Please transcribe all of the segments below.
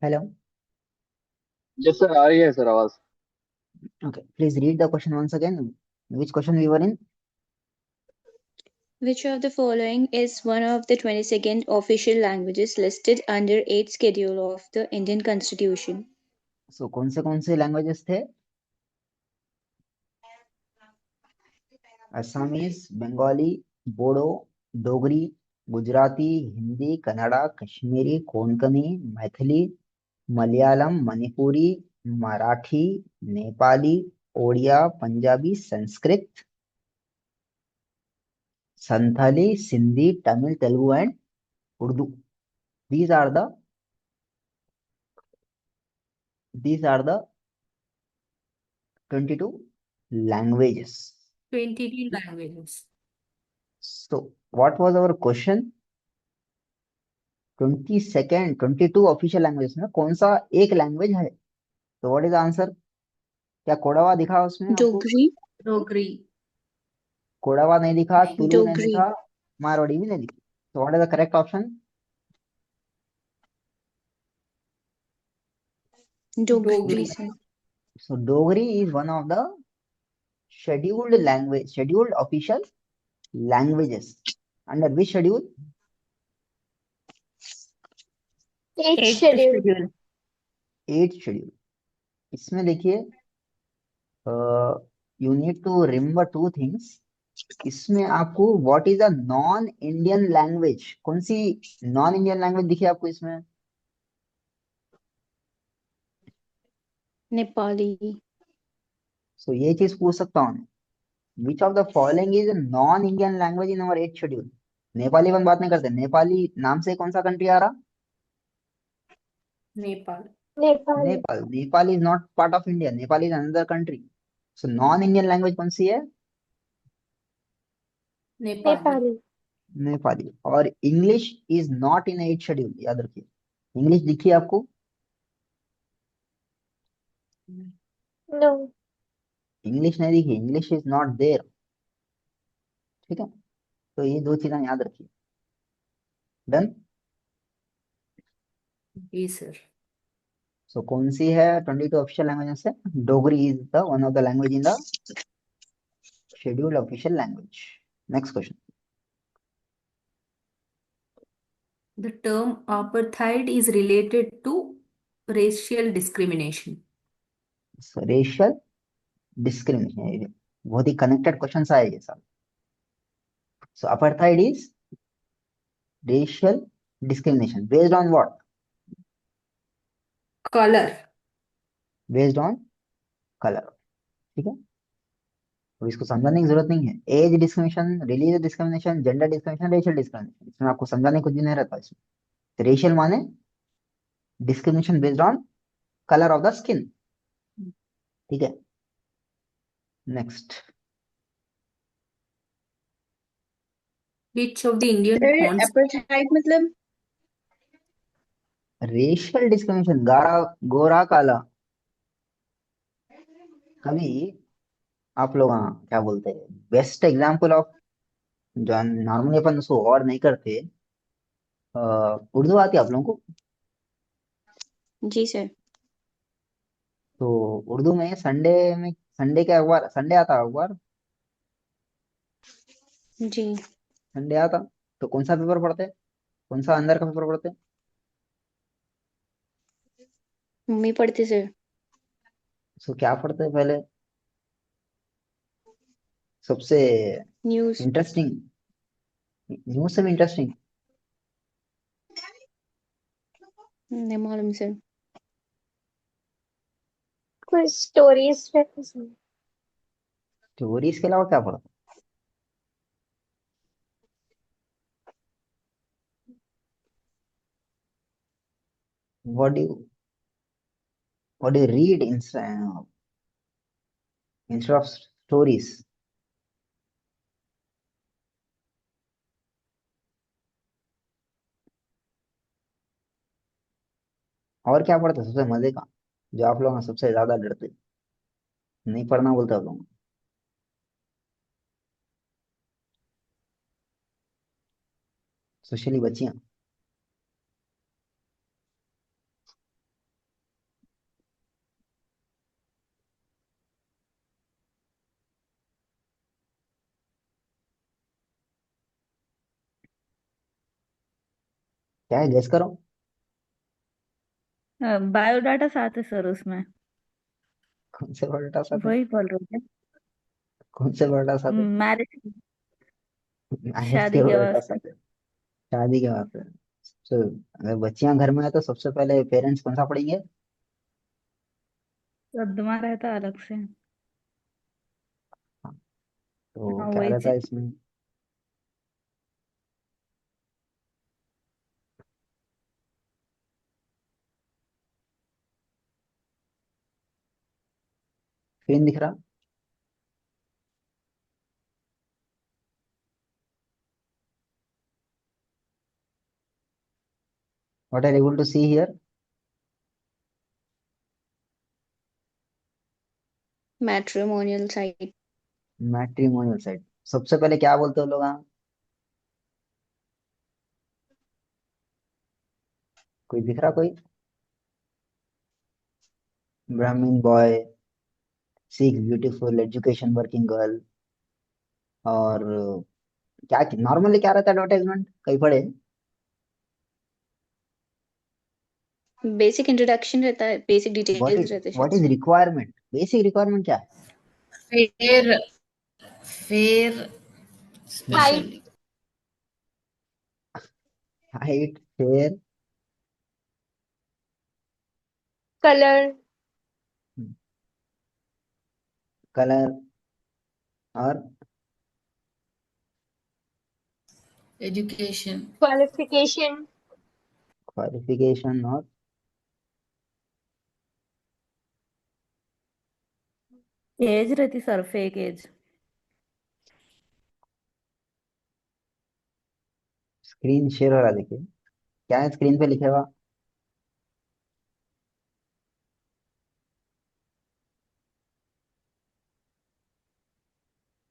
Hello. Yes sir, आ रही है sir आवाज। Okay. Please read the question once again. Which question we were in? Which of the following is one of the 22nd official languages listed under 8th schedule of the Indian Constitution? So कौन से languages थे? Assamese, Bengali, Bodo, Dogri, Gujarati, Hindi, Kannada, Kashmiri, Konkani, Maithili, Malayalam, Manipuri, Marathi, Nepali, Odia, Punjabi, Sanskrit, Santhali, Sindhi, Tamil, Telugu and Urdu. These are the these are the 22 languages. 22 languages. So what was our question? 22nd 22 official language में कौन सा एक language है? तो what is answer? क्या कोडावा दिखा उसमें आपको? Dogri. डोगरी. कोडावा नहीं दिखा, नहीं. तुलु नहीं Dogri. दिखा, मारवाड़ी भी नहीं दिखी. तो what is the correct option? Dogri, Dogri. sir. So Dogri is one of the scheduled official languages. Under which schedule? Eighth eight schedule. Schedule. 8th schedule. इसमें देखिए, you need to remember two things. इसमें आपको what is a non Indian language, कौन सी non Indian language दिखी आपको इसमें? Nepali. सो ये चीज पूछ सकता हूँ. Which of the following is non Indian language in our 8th schedule? Nepali अपन बात नहीं करते. नेपाली नाम से कौन सा कंट्री आ रहा? Nepal. Nepali. Nepal. Nepal is not part of India. Nepal is another country. So non Indian language कौन सी है? नेपाली. Nepali. नेपाली. और English is not in 8th schedule, याद रखिए. इंग्लिश दिखी है आपको? No. इंग्लिश नहीं दिखी. English is not there. ठीक है. तो ये दो चीजें याद रखिए. डन. जी सर. सो कौन सी है 22 ऑफिशियल लैंग्वेज से? Dogri is the one of the language in the scheduled official language. Next question. The term apartheid is related to racial discrimination. Racial discrimination. बहुत ही कनेक्टेड क्वेश्चन आए ये सब. So apartheid is racial discrimination based on what? Color. Based on colour. ठीक है. तो इसको समझाने की जरूरत नहीं है. Age discrimination, religious discrimination, gender discrimination, racial discrimination, इसमें आपको समझाने कुछ भी नहीं रहता इसमें. तो रेशियल माने discrimination based on colour of the skin. ठीक है. Next. Which of the Indian Sir, fonts? apartheid मतलब रेशियल डिस्क्रिमिनेशन, गारा गोरा काला. कभी आप लोग, हाँ, क्या बोलते हैं, बेस्ट एग्जाम्पल ऑफ जो नॉर्मली अपन उसको गौर नहीं करते. उर्दू आती है आप लोगों को? जी सर. तो उर्दू में संडे का अखबार, संडे आता है अखबार. जी. संडे आता. तो कौन सा पेपर पढ़ते हैं? कौन सा अंदर का पेपर पढ़ते हैं? मम्मी पढ़ती सर. सो क्या पढ़ते हैं पहले? सबसे न्यूज़. इंटरेस्टिंग, न्यूज से भी इंटरेस्टिंग. नहीं मालूम सर. कुछ stories है इसमें. स्टोरीज के अलावा क्या पढ़ते हैं? What do you read instead of stories? और क्या पढ़ते हैं सबसे मजे का, जो आप लोग सबसे ज्यादा डरते हैं? नहीं पढ़ना बोलते आप लोग. स्पेशली बच्चियां. क्या है, गेस करो। बायोडाटा साथ है सर उसमें। कौन से वर्ड साथ है? वही बोल रहे थे। कौन से वर्ड साथ है? मैरिज, मैरिज के शादी के वर्ड वास्ते। साथ है? शादी के बाद है। तो अगर बच्चियां घर में है तो सबसे पहले पेरेंट्स कौन सा पढ़ेंगे? सदमा रहता है अलग से। हाँ, तो हाँ क्या वही रहता है इसमें? स्क्रीन दिख रहा? What are able to see here? Matrimonial site. Matrimonial site. सबसे पहले क्या बोलते हो लोग? हाँ, कोई दिख रहा कोई? Brahmin boy seeks beautiful education working girl. और क्या नॉर्मली क्या रहता है एडवर्टाइजमेंट, कहीं पढ़े? Basic introduction रहता है, basic व्हाट details इज रहते हैं शायद what is say. Requirement? Basic requirement क्या है? Fair, fair, Height, specially. Height, fair, color, colour, और Education. qualification, क्वालिफिकेशन, और एज रहती sir, fake age. Screen share हो रहा है, देखिए क्या है स्क्रीन पे लिखा हुआ?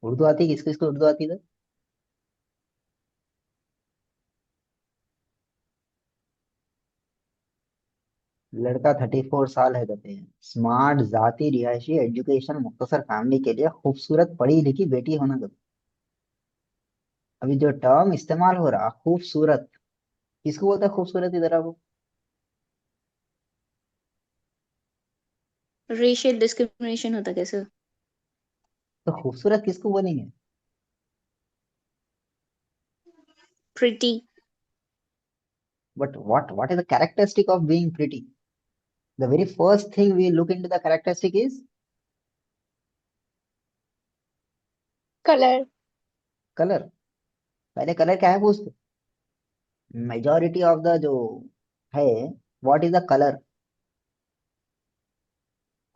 उर्दू आती है? किसको किसको उर्दू आती है? लड़का 34 साल है, कहते हैं स्मार्ट, जाति, रिहायशी, एजुकेशन, मुख्तसर फैमिली के लिए खूबसूरत पढ़ी लिखी बेटी होना जरूरी। अभी जो टर्म इस्तेमाल हो रहा खूबसूरत, किसको बोलता है खूबसूरत इधर वो? Racial discrimination होता कैसे? तो खूबसूरत किसको बोलेंगे? Pretty. But what is the characteristic of being pretty? The very first thing we look into the characteristic is color, colour. पहले कलर क्या है पूछते? मेजोरिटी ऑफ द जो है, व्हाट इज द कलर?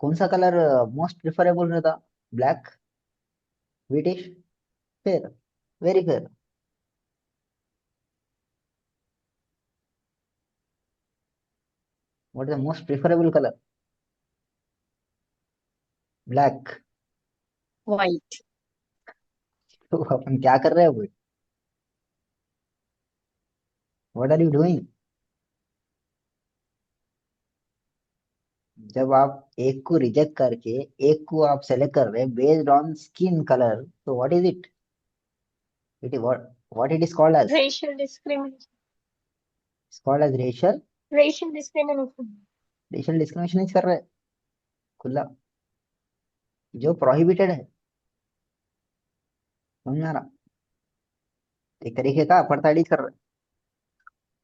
कौन सा कलर मोस्ट प्रिफरेबल रहता? Black, British, fair, very fair. What is the most preferable colour? Black. White. तो अपन क्या कर रहे हैं भाई? What are you doing? जब आप एक को रिजेक्ट करके एक को आप सेलेक्ट कर रहे हैं बेस्ड ऑन स्किन कलर, तो what is it? It is what it is called as? racial discrimination, called as racial. racial discrimination, racial discrimination नहीं कर रहे, खुला, जो प्रोहिबिटेड है। समझ में आ रहा? एक तरीके का अपर्थाइड कर रहे।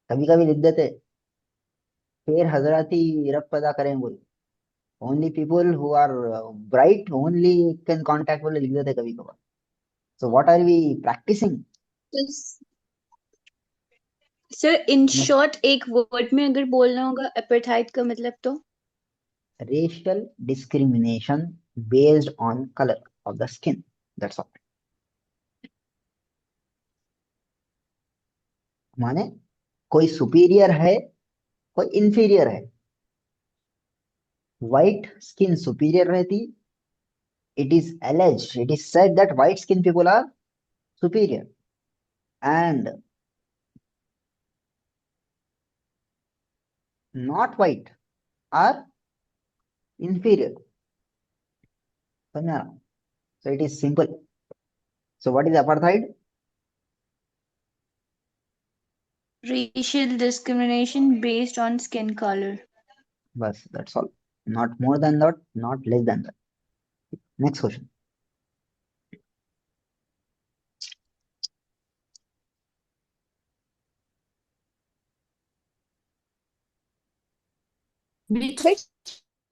कभी कभी लिख देते फिर हजरती रब पैदा करें बोल, only people who are bright only can contact बोले लिख देते कभी कभार। So what are we practicing? Sir in short एक वर्ड में अगर बोलना होगा apartheid का मतलब तो? Racial discrimination based on colour of the skin, that's all. माने कोई सुपीरियर है, कोई इंफीरियर है। व्हाइट स्किन सुपीरियर रहती, it is alleged, it is said that white skin people are superior, and not white are inferior. समझा? So it is simple. So what is apartheid? Racial discrimination based on skin color. बस that's all, not more than that, not less than that. Next question. Which Which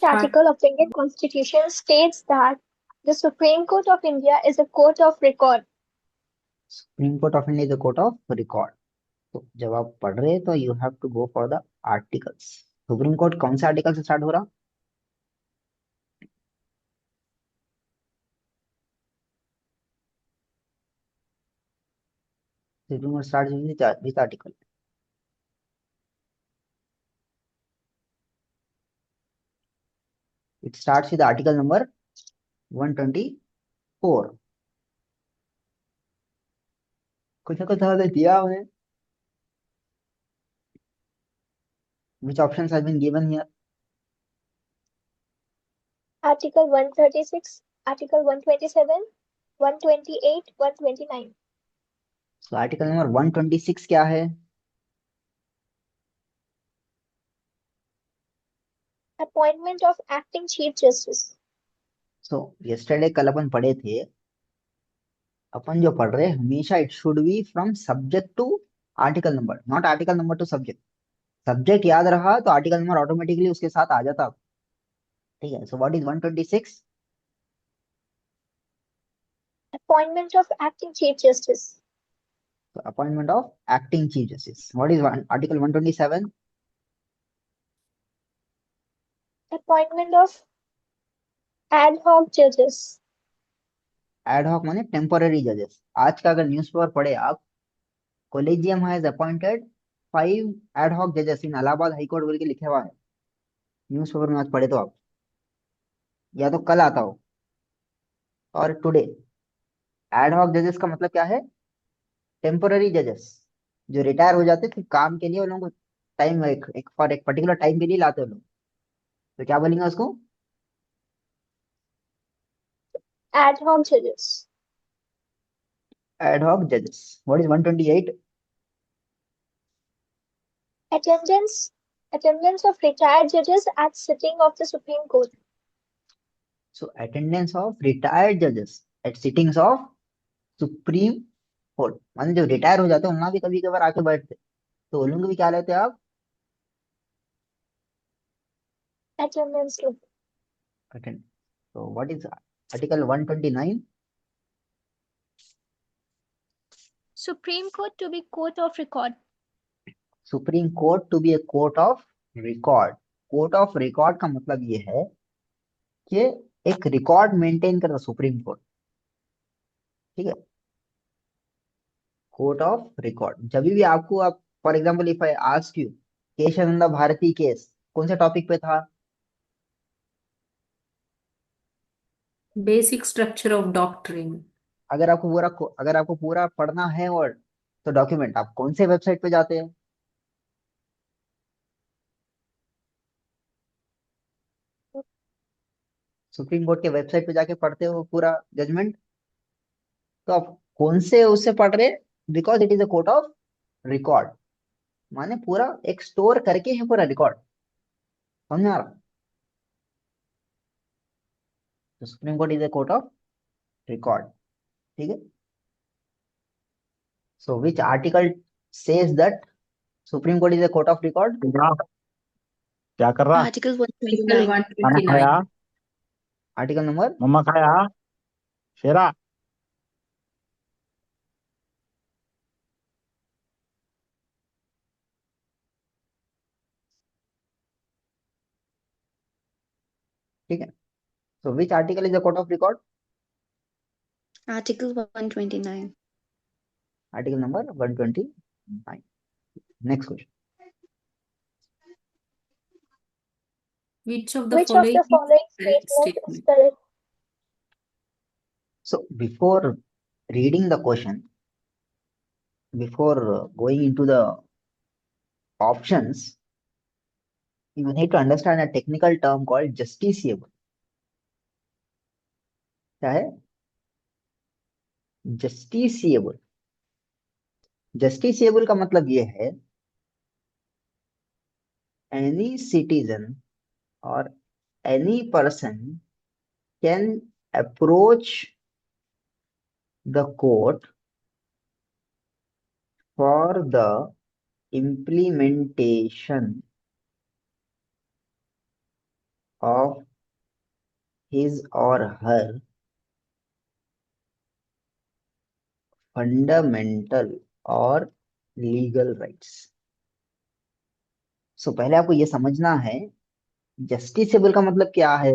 article of the Indian Constitution states that the Supreme Court of India is a court of record? Supreme court of India is the court of record. तो जब आप पढ़ रहे हैं तो you have to go for the articles. Supreme court कौन से article से स्टार्ट हो रहा? Supreme court start with article. It starts with article number 124। कुछ ना कुछ तो दिया उन्हें। Which options have been given here? Article 136, Article 127, 128, 129. So article number 126 क्या है? Appointment of acting Chief Justice. So yesterday कल अपन पढ़े थे, अपन जो पढ़ रहे हैं हमेशा it should be from subject to article number, not article number to subject. Subject याद रहा तो आर्टिकल नंबर ऑटोमेटिकली उसके साथ आ जाता। ठीक है, so what is 126? Appointment of acting Chief Justice. Appointment of acting chief justice. What is article 127? Appointment of ad hoc judges. Ad hoc माने temporary जजेस। आज का अगर न्यूज़पेपर पढ़े आप, collegium has appointed 5 ad hoc जजेस इन इलाहाबाद हाई कोर्ट बोल के लिखा हुआ है न्यूज़पेपर में। आज पढ़े तो आप, या तो कल आता हो और टुडे। एड हॉक जजेस का मतलब क्या है? टेम्पोररी जजेस, जो रिटायर हो जाते थे काम के लिए, उन लोगों को टाइम एक फॉर एक पर्टिकुलर टाइम के लिए लाते हो लोग। तो क्या बोलेंगे उसको? Ad hoc judges. Ad hoc जजेस। What is 128? Attendance of retired judges at sitting of the Supreme Court. So attendance of retired जजेस at sittings of Supreme Court. माने जो रिटायर हो जाते हैं उनका भी कभी कभार आके बैठते, तो उन लोग को भी क्या लेते हैं आप? Attendance to. अटेंड। तो what is article 129? Supreme Court to be court of record. Supreme court to be a court of record. Court of record का मतलब ये है कि एक रिकॉर्ड मेंटेन करता सुप्रीम कोर्ट। ठीक है, कोर्ट ऑफ रिकॉर्ड। जब भी आपको, आप for example if I ask you Keshavananda Bharati case कौन से टॉपिक पे था? basic structure of doctrine. अगर आपको पूरा पढ़ना है और तो डॉक्यूमेंट आप कौन से वेबसाइट पे जाते हैं? सुप्रीम कोर्ट के वेबसाइट पे जाके पढ़ते हो पूरा जजमेंट। तो आप कौन से उससे पढ़ रहे? Because it is a court of record, माने पूरा एक स्टोर करके है पूरा रिकॉर्ड। समझ में आ रहा? तो Supreme Court is a court of record. ठीक है, so which article says that Supreme Court is a court of record? क्या कर रहा? Article Article 129. खाना 129. खाया? आर्टिकल नंबर मम्मा खाया? शेरा? ठीक है, so which article is a court of record? Article 129. Article number 129। Next question. Which of the Which of following the is following correct statement is statement? correct? So before reading the question, before going into the options, you need to understand a technical term called justiciable. क्या है? justiciable। justiciable का मतलब ये है any citizen or any person can approach the court for the implementation of his or her fundamental और legal rights. सो पहले आपको ये समझना है जस्टिसेबल का मतलब क्या है।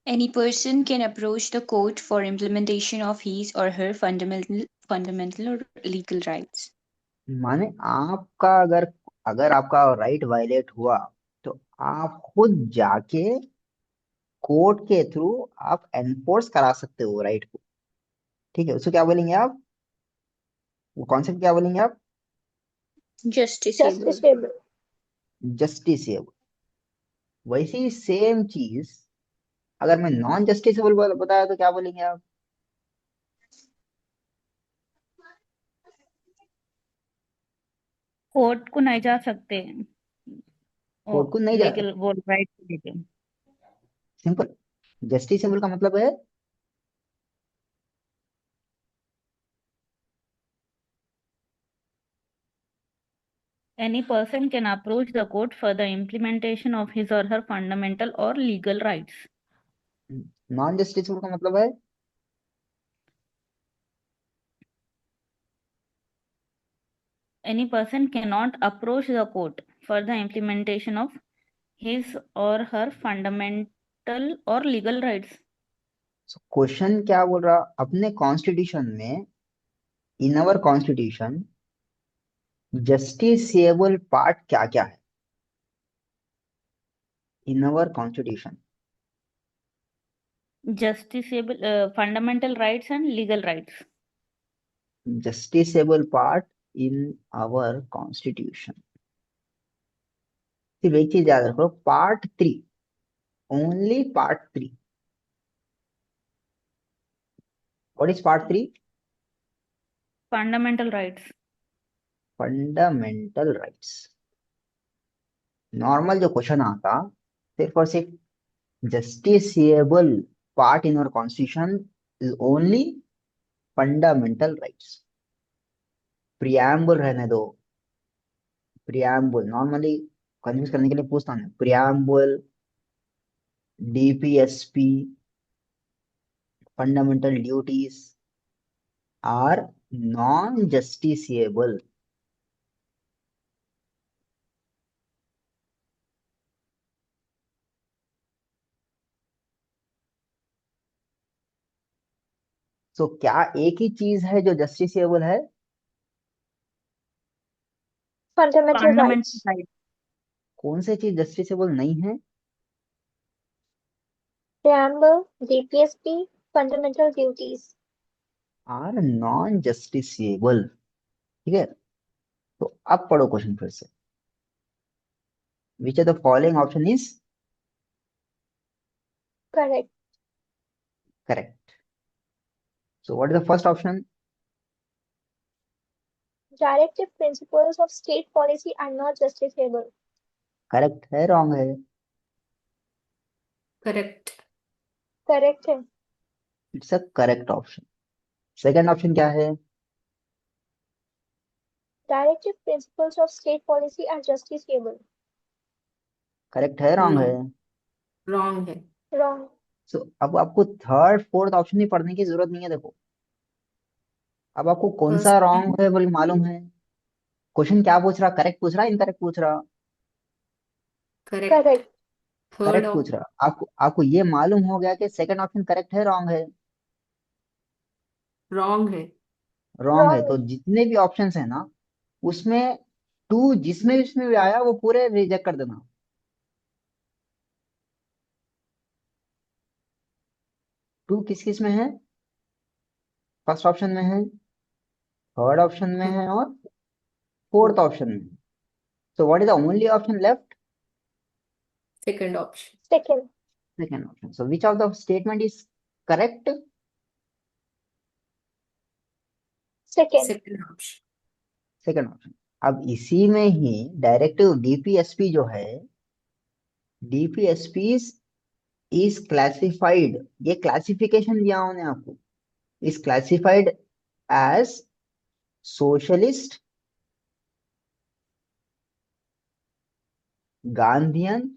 Any person can approach the court for implementation of his or her fundamental or legal rights. माने आपका अगर अगर आपका राइट वायलेट हुआ तो आप खुद जाके कोर्ट के थ्रू आप एनफोर्स करा सकते हो राइट को। ठीक है, उसको क्या बोलेंगे आप, वो कॉन्सेप्ट क्या बोलेंगे आप, Justiciable. Justiciable. जस्टिसेबल। वैसी सेम चीज अगर मैं नॉन जस्टिसेबल बताया तो क्या बोलेंगे आप, कोर्ट को नहीं जा सकते कोर्ट को नहीं जा लीगल वो राइट लेके। सिंपल। जस्टिसेबल का मतलब है Any person can approach the court for the implementation of his or her fundamental or legal rights. Non justiciable का मतलब है Any person cannot approach the court for the implementation of his or her fundamental or legal rights. Question क्या बोल रहा, अपने constitution में, in our constitution justiciable part क्या क्या है। In our constitution Justiciable fundamental rights and legal rights. Justiciable part in our constitution. सिर्फ एक चीज याद रखो, part 3, only part 3। What is part 3? Fundamental rights. Fundamental rights. Normal जो क्वेश्चन आता सिर्फ और सिर्फ justiciable part in our constitution is only fundamental rights. Preamble रहने दो, प्रियम्बल नॉर्मली कंफ्यूज करने के लिए पूछता हूँ, preamble, DPSP, fundamental duties are non justiciable. So क्या एक ही चीज है जो जस्टिसेबल है? Fundamental Fundamental rights. rights. कौन सी चीज जस्टिसेबल नहीं है? Preamble, DPSP, fundamental duties. Are non justiciable. ठीक है, तो अब पढ़ो क्वेश्चन फिर से। Which of the following option is Correct. Correct? So what is the first option? Directive principles of state policy are not justiciable. Correct है, wrong है? Correct. Correct है. It's a correct option. Second option क्या है? Directive principles of state policy are justiciable. Correct है, wrong No. है? Wrong है. Wrong. So अब आपको थर्ड फोर्थ ऑप्शन ही पढ़ने की जरूरत नहीं है। देखो अब आपको कौन सा First रॉन्ग है बोल मालूम है। क्वेश्चन क्या पूछ रहा, करेक्ट पूछ रहा, इनकरेक्ट पूछ रहा? correct. Correct. Third करेक्ट पूछ रहा। आपको ये मालूम हो गया कि सेकंड ऑप्शन करेक्ट है, रॉन्ग है? wrong है. रॉन्ग है। Wrong. तो जितने भी ऑप्शंस है ना उसमें टू जिसमें भी आया वो पूरे रिजेक्ट कर देना। टू किस किस में है? फर्स्ट ऑप्शन में है, थर्ड ऑप्शन में है और फोर्थ ऑप्शन में। So what is the only option left? Second option. Second. Second option. So which of the statement is correct? Second. Second option. Second option. अब इसी में ही डायरेक्टिव डीपीएसपी जो है, डीपीएसपी इज क्लासिफाइड, ये classification दिया उन्हें आपको, is classified as socialist, Gandhian,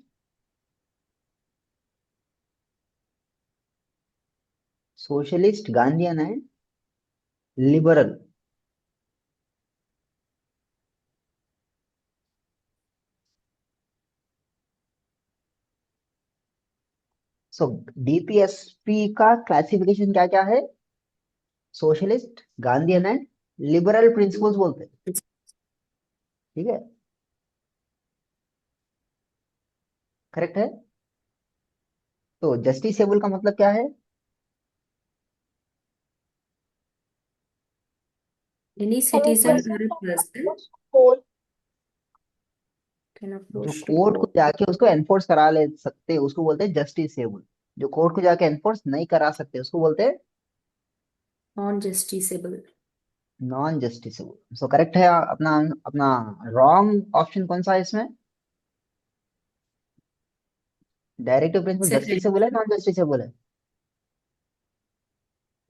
socialist, Gandhian and liberal. So DPSP का क्लासिफिकेशन क्या क्या है? Socialist, Gandhian and liberal principles बोलते हैं। ठीक है, करेक्ट है। तो जस्टिसेबल का मतलब क्या है? Any Any citizen person or a can person approach court. can जो approach to कोर्ट को court. जाके उसको एनफोर्स करा ले सकते हैं उसको बोलते हैं जस्टिसेबल। जो कोर्ट को जाके एनफोर्स नहीं करा सकते उसको बोलते हैं Non-justiciable. Non justiciable. So correct है अपना अपना रॉन्ग ऑप्शन कौन सा है इसमें? Directive principle Second. जस्टिसेबल है, नॉन जस्टिसेबल है?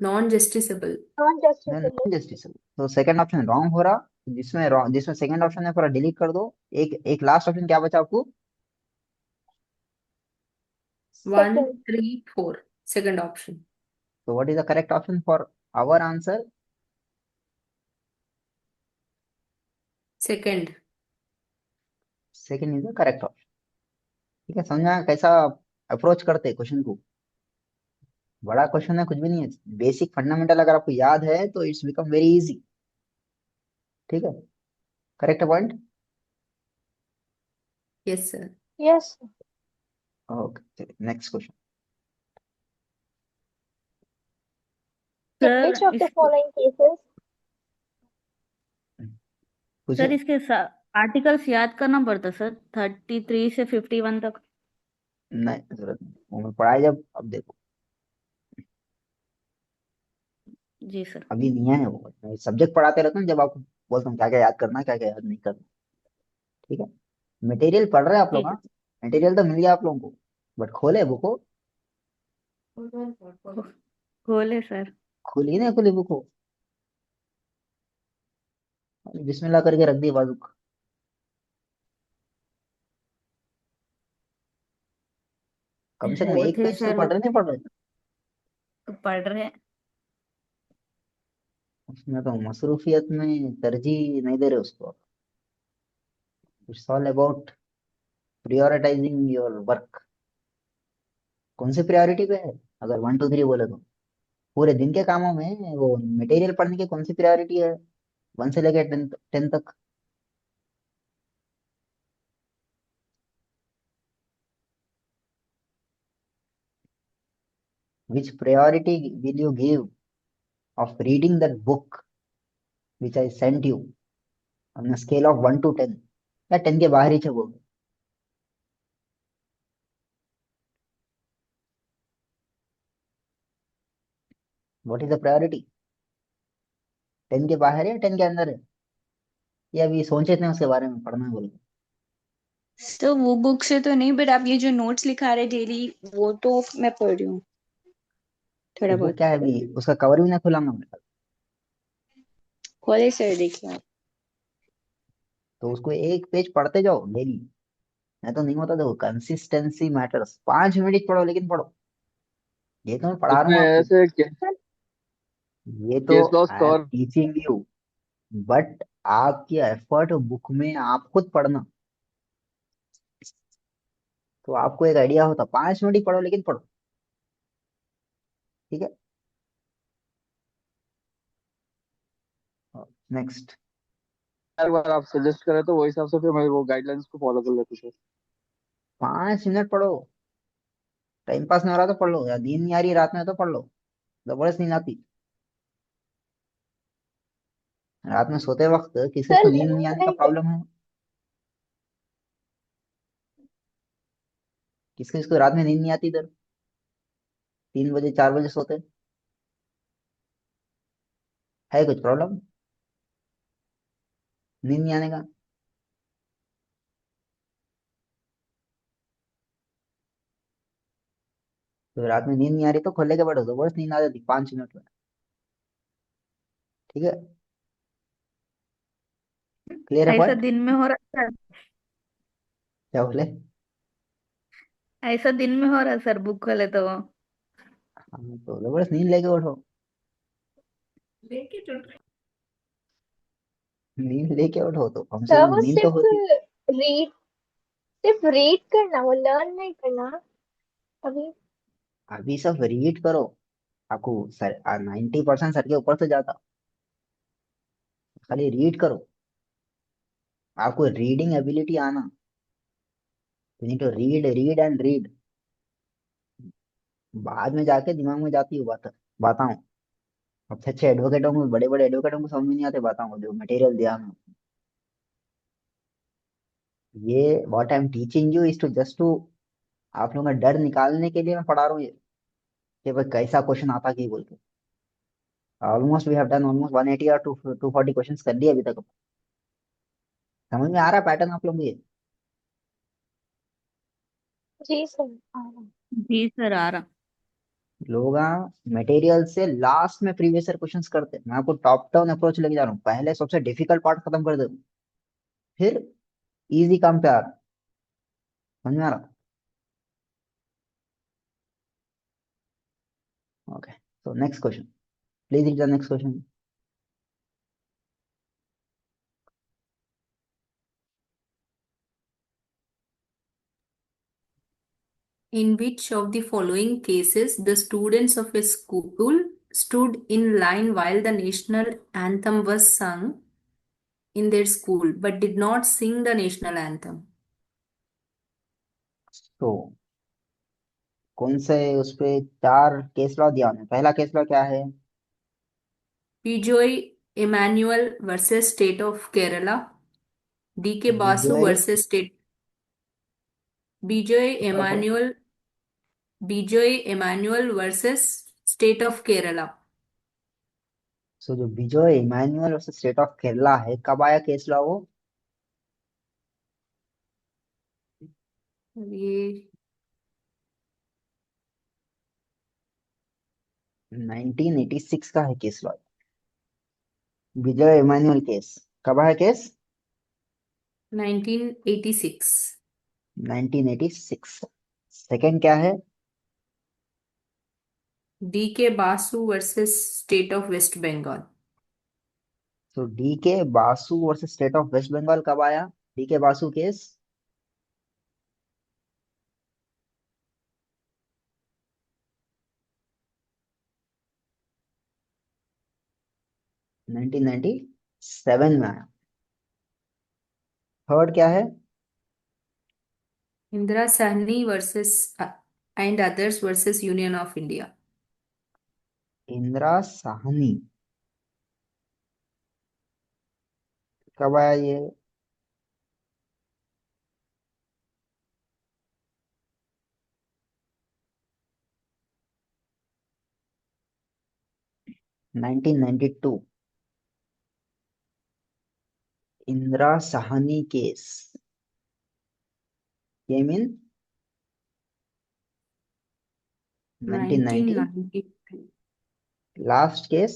Non-justiciable. Non-justiciable. Non justiciable. तो सेकंड ऑप्शन रॉन्ग हो रहा। जिसमें सेकंड ऑप्शन है पूरा डिलीट कर दो। एक एक लास्ट ऑप्शन क्या बचा आपको? 1, Second. 3, 4. Second option. तो what is the correct option for our answer? Second. Second is the correct option. ठीक है, समझा कैसा अप्रोच करते क्वेश्चन को? बड़ा क्वेश्चन है, कुछ भी नहीं है। बेसिक फंडामेंटल अगर आपको याद है तो इट्स बिकम वेरी इजी। ठीक है, correct point. Yes, sir. Yes. Okay, next question. In sir which of the इस following cases पूछिए। सर इसके आर्टिकल्स याद करना पड़ता सर 33 से 51 तक। नहीं, जरूरत नहीं, वो मैं पढ़ाई जब, अब देखो जी सर। अभी नहीं है वो। मैं सब्जेक्ट पढ़ाते रहता हूँ जब आपको बोलता हूँ क्या क्या याद करना है क्या क्या याद नहीं करना। ठीक है, मटेरियल पढ़ रहे हैं आप लोग। ठीक हाँ, मटेरियल तो मिल गया आप लोगों को, बट खोले बुक को? है, खोले सर। खुली नहीं खुली बुक को? बिस्मिल्लाह करके रख दी बाजू। कम से कम वो एक थे पेज तो सर, पढ़ रहे नहीं पढ़ रहे? पढ़ रहे हैं। उसमें तो मसरूफियत में तरजीह नहीं दे रहे उसको। It's all about prioritising your work. कौन सी प्रायोरिटी पे है? अगर 1 2 3 बोले तो पूरे दिन के कामों में वो मटेरियल पढ़ने की कौन सी प्रायोरिटी है? 1 से लेकर 10 तक। Which priority will you give of reading that book which I sent you on scale of 1 to 10? या 10 के बाहर ही छे बोल? What is the priority? 10 के बाहर है या 10 के अंदर है? या अभी सोचे थे उसके बारे में पढ़ना है बोल? तो वो बुक से तो नहीं, बट आप ये जो नोट्स लिखा रहे डेली, वो तो मैं पढ़ रही हूँ थोड़ा वो बहुत। क्या है अभी उसका कवर भी ना खुला ना मेरे। खोले सर, देखिए आप। तो उसको एक पेज पढ़ते जाओ डेली। मैं तो नहीं होता, देखो कंसिस्टेंसी मैटर्स। 5 मिनट ही पढ़ो लेकिन पढ़ो। ये तो मैं पढ़ा रहा इसमें हूँ आपको, ऐसे ये तो case laws I am cover. Teaching you. But आपकी एफर्ट बुक में आप खुद पढ़ना, तो आपको एक आइडिया होता। 5 मिनट ही पढ़ो लेकिन पढ़ो। ठीक है, नेक्स्ट। एक बार आप सजेस्ट करें तो वो हिसाब से फिर मैं वो गाइडलाइंस को फॉलो कर लेता हूँ। 5 मिनट पढ़ो। टाइम पास नहीं हो रहा तो पढ़ लो, या नींद नहीं आ रही रात में तो पढ़ लो। जबरदस्त नींद आती रात में सोते वक्त? किसी sir किसको नींद नहीं आने का length प्रॉब्लम है? किसको किसको रात में नींद नहीं आती इधर? 3 बजे 4 बजे सोते? है कुछ प्रॉब्लम? नींद नहीं आने का? तो रात में नींद नहीं आ रही तो खोले के बैठो तो बस नींद आ जाती 5 मिनट में। ठीक है, क्लियर है ऐसा पॉइंट? दिन में हो रहा है क्या बोले? ऐसा दिन में हो रहा है सर, बुक खोले तो। हाँ, तो जबरदस्त नींद लेके उठो। नींद लेके उठो तो कम से सर कम वो नींद तो सिर्फ होती। रीड सिर्फ रीड करना, वो लर्न नहीं करना अभी। अभी सब रीड करो, आपको सर 90% सर के ऊपर से जाता। खाली रीड करो, आपको रीडिंग एबिलिटी आना। You need to read read and read. बाद में जाके दिमाग में जाती है बात, बताऊं। अच्छे अच्छे एडवोकेटों को, बड़े बड़े एडवोकेटों को समझ में नहीं आते बताऊं जो मटेरियल दिया मैं। ये what I am teaching you is to just to, आप लोगों का डर निकालने के लिए मैं पढ़ा रहा हूँ ये, कि भाई कैसा क्वेश्चन आता की बोल के। Almost we have done almost 180 और 240 क्वेश्चंस कर दिए अभी तक। समझ में आ रहा है पैटर्न आप लोगों को ये? जी सर, हाँ। जी सर, आ रहा। लोग मटेरियल से लास्ट में प्रीवियस ईयर क्वेश्चंस करते हैं। मैं आपको टॉप डाउन अप्रोच लेके जा रहा हूँ, पहले सबसे डिफिकल्ट पार्ट खत्म कर दे, फिर इजी काम पे आ रहा। समझ में आ रहा? Okay, so next question, please read the next question. In which of the following cases the students of a school stood in line while the national anthem was sung in their school but did not sing the national anthem? तो कौन से उस पे 4 case law दिया हमने? पहला case law क्या है? Bijoy Emmanuel versus State of Kerala. D.K. Basu Vijay, versus State. Bijoy Emmanuel. Bijoy Emmanuel versus State of Kerala. So जो Vijay Emmanuel versus state of Kerala है, कब आया केस लॉ वो? ये 1986 का है केस लॉ। विजय इमानुअल केस कब आया केस? 1986. 1986। सेकंड क्या है? D.K. Basu versus State of West Bengal. तो D K Basu versus state of West Bengal कब आया? डी के बासु केस 1997 में आया। थर्ड क्या है? Indira Sahni versus and others versus Union of India. Indira Sahni कब आया ये? Nineteen 92। Indira Sahni case came in 1990। 1992. Last case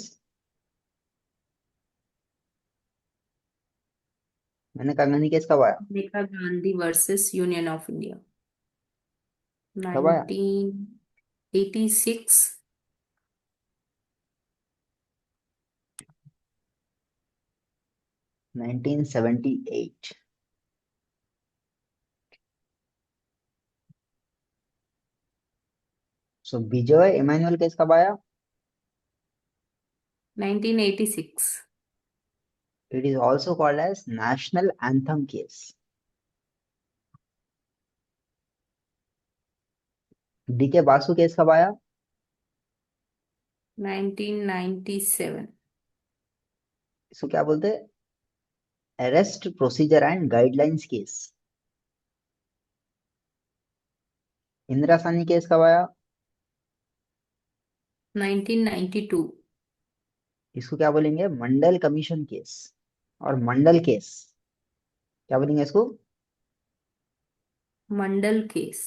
मैंने कहा गांधी केस कब आया? Megha Gandhi versus Union of India. कब आया? 1986. 1978। सो विजय इमानुअल केस कब आया? 1986. It is also called as national anthem case. D K Basu case कब आया? 1997. इसको क्या बोलते हैं? Arrest procedure and guidelines case. Indira Sahni case कब आया? 1992. इसको क्या बोलेंगे? Mandal commission case. और मंडल केस, क्या बोलेंगे इसको? Mandal case.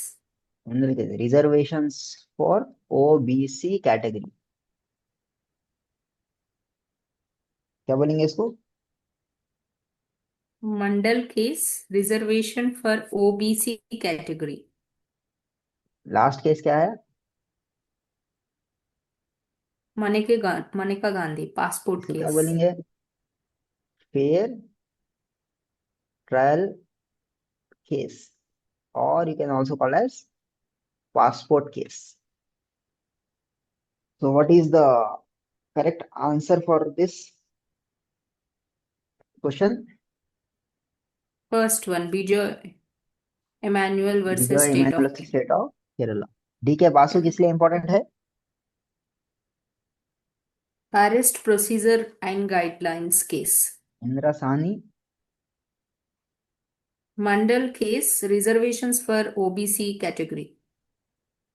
Mandal case, reservations for OBC category, क्या बोलेंगे इसको? Mandal case, reservation for OBC category. Last case क्या है? मनेका गांधी पासपोर्ट इसको क्या केस। बोलेंगे? Fair trial case, or you can also call as passport case. So what is the correct answer for this question? First one, Vijay Emmanuel versus Vijay state Emmanuel of state of Kerala. D K Basu किस लिए important है? Arrest procedure and guidelines case. Indira Sahni, Mandal case, reservations for OBC category.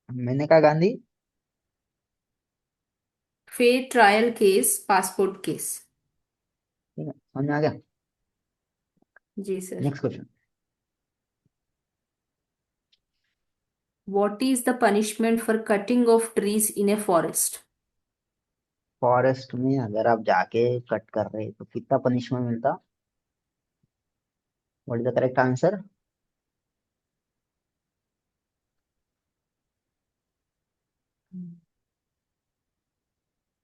Maneka Gandhi, fair trial case, passport case. ठीक है, समझ में आ गया? जी sir. Next question. What is the punishment for cutting of trees in a forest? Forest में अगर आप जाके कट कर रहे तो कितना पनिशमेंट मिलता? What is the correct answer?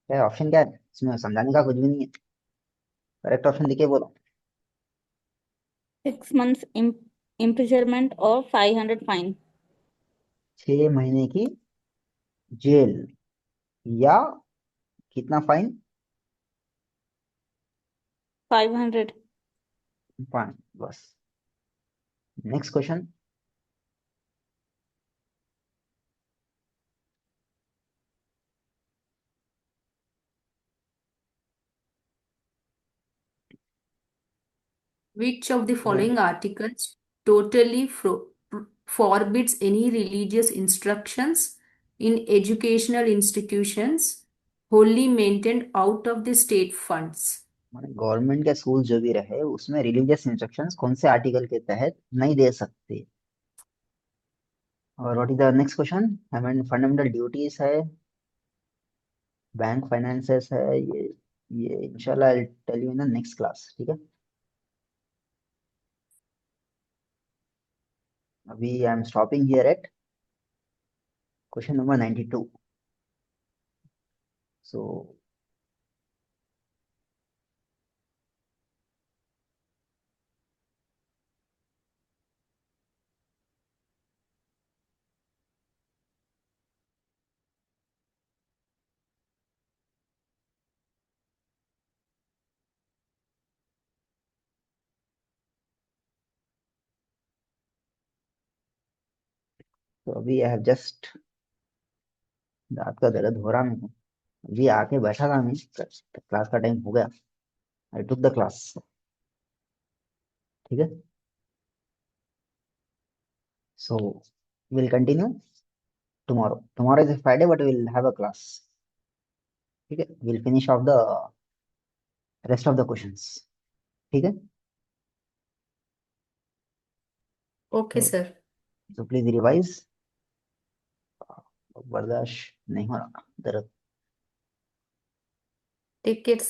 क्या ऑप्शन क्या है इसमें? समझाने का कुछ भी नहीं है, करेक्ट ऑप्शन देखिए बोलो। 6 months imprisonment or 500 fine. 6 महीने की जेल या कितना फाइन? 500. फाइन, बस। Next question. Which of the following articles totally forbids any religious instructions in educational institutions wholly maintained out of the state funds? Government के school जो भी रहे उसमें रिलीजियस इंस्ट्रक्शंस कौन से आर्टिकल के तहत नहीं दे सकते? और what is the next question? हमें फंडामेंटल ड्यूटीज है, बैंक फाइनेंसेस है, ये इंशाल्लाह I tell you in the next class, ठीक है? अभी I am stopping here at question number 92। So अभी आई हैव जस्ट, दांत का दर्द हो रहा मेरे को, अभी आके बैठा था मैं, क्लास का टाइम हो गया, आई टुक द क्लास, ठीक है? So will continue tomorrow is a Friday but we'll have a class, ठीक है? we'll finish off the rest of the questions, ठीक है? Okay, sir. so please revise, बर्दाश्त नहीं हो रहा दर्द। Take care.